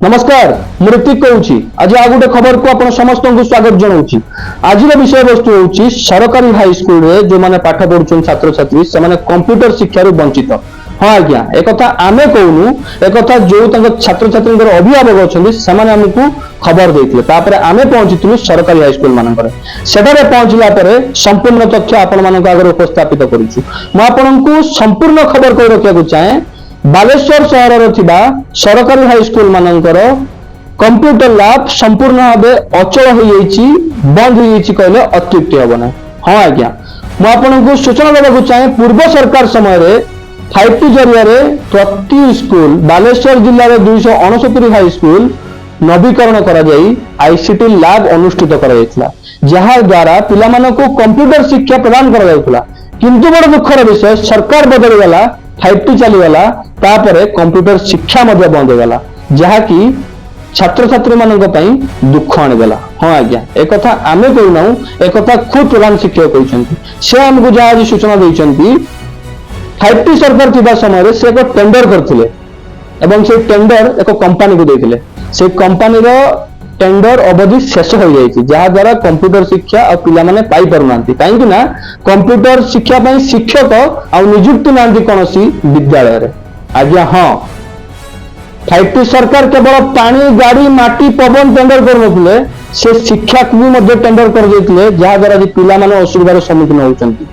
नमस्कार मु ऋतिक कहूँ आज आ गोटे खबर को आप समस्त को स्वागत जनाऊँ। आज विषय वस्तु हूँ सरकारी हाईस्कल जो मैंने पाठ पढ़ुं छात्र छात्री से कंप्यूटर शिक्षा वंचित। हाँ आज्ञा एक आम कहूनु एक जो छात्र छात्री अभिभावक अच्छा से आमको खबर देते आम पहुंची सरकारी हाईस्कल मानक सेठारे पहुंचला संपूर्ण तथ्य आपण आगे उपस्थापित करूँ। संपूर्ण खबर कही रखा चाहे बालेश्वर सहर सरकारी हाईस्कल मानकर कंप्यूटर लैब संपूर्ण भाव अचल हो बंद हो कहले अत्युक्ति हम ना। हाँ आज्ञा मुझे सूचना देवाक चाहे पूर्व सरकार समय 5T जरिया प्रति स्कूल बालेश्वर जिले में 269 हाईस्कल नवीकरण कर आईसीटी लैब अनुष्ठित करा द्वारा पिला कंप्यूटर शिक्षा प्रदान करा किंतु बड़ दुखर विषय सरकार बदलीगला 5T चलीगला कंप्यूटर शिक्षा बंद होगा जहाँकि छात्र छात्री मान दुख आनीदेला। हाँ आज्ञा एक आम कहूना एक खुद प्रधान शिक्षक कहते से आमको जहाँ सूचना देती 5T सरकार थिबा समय से एक टेंडर करथिले एवं से टेंडर एक कंपनी को देथिले से कंपनी रो टेंडर अवधि शेष हो जाइए जहाँ द्वारा कंप्यूटर शिक्षा और पिला माने पाई पारु नांती कहीं ना कंप्यूटर शिक्षा पई शिक्षक और नियुक्ति नांती कोनोसी विद्यालय रे। आज्ञा हाँ 5T सरकार केवल पानी गाड़ी माटी पवन टेंडर करनथिले से शिक्षा को भी टेंडर कर देथिले जहाँ द्वारा पिला माने असुविधार सम्मुखीन होउचंती।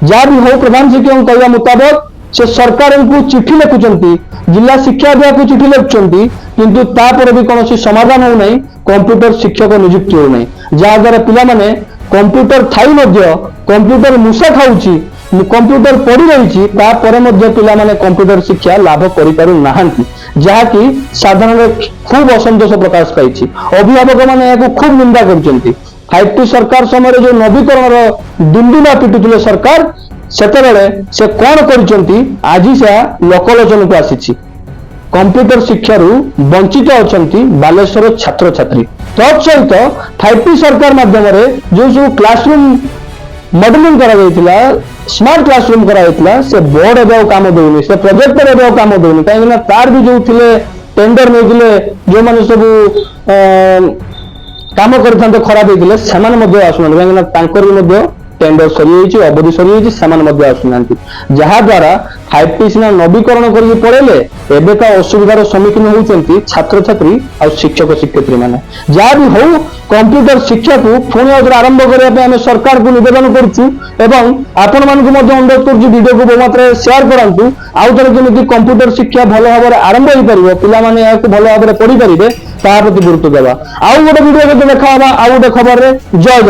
जहाँ भी हो प्रधान शिक्षक कहवा मुताबक से सरकार को चिठी लिखुंट जिला शिक्षा विभाग को चिठी लिखुंट किंतु तापर भी कौन समाधान हो नहीं कंप्यूटर शिक्षक नियुक्ति हो नहीं जहाँ द्वारा पिला माने कंप्यूटर थाई कंप्यूटर मूषा खाऊची कंप्यूटर पड़ी रही पिला माने कंप्यूटर शिक्षा लाभ कर जहाँकि साधारण खूब असंतोष प्रकाश पाई अभिभावक मैंने खूब निंदा कर 5T सरकार समय जो नवीकरण दुंदुला पिटुले सरकार से कौन कर आज से लोकलोचन को आसी कंप्यूटर शिक्षा वंचित अच्छा बालेश्वर छात्र छात्री तत्सहित 5T सरकार माध्यम जो सब क्लासरूम मॉडलिंग करा स्मार्ट क्लासरूम करा से बोर्ड एवं काम दौनी से प्रोजेक्टर एवं काम दौनी कहीं तार भी जो थे टेंडर नहीं जो मैंने सब काम करते खराब होते से आसुना कहीं टेंडर सरी अवधि सरी आसुना जहाँ द्वारा 5T सीना नवीकरण कर पड़े एवं असुविधार सम्मुखीन होती छात्र छात्री और शिक्षक शिक्षयित्री मैंने जहाँ भी हो कंप्यूटर शिक्षा को पुणी आरंभ करने सरकार को निवेदन करुँ आपण मानक अनुरोध करीडियो को बहु मात्रा सेयार करूँ आउ थे जमी कंप्यूटर शिक्षा भल भाव में आरंभ हो पार पाने भल भाव में पढ़ी पारे ता प्रति गुरुत्व देवा आउ गोटे वीडियो देखा आउ गोटे खबर जय।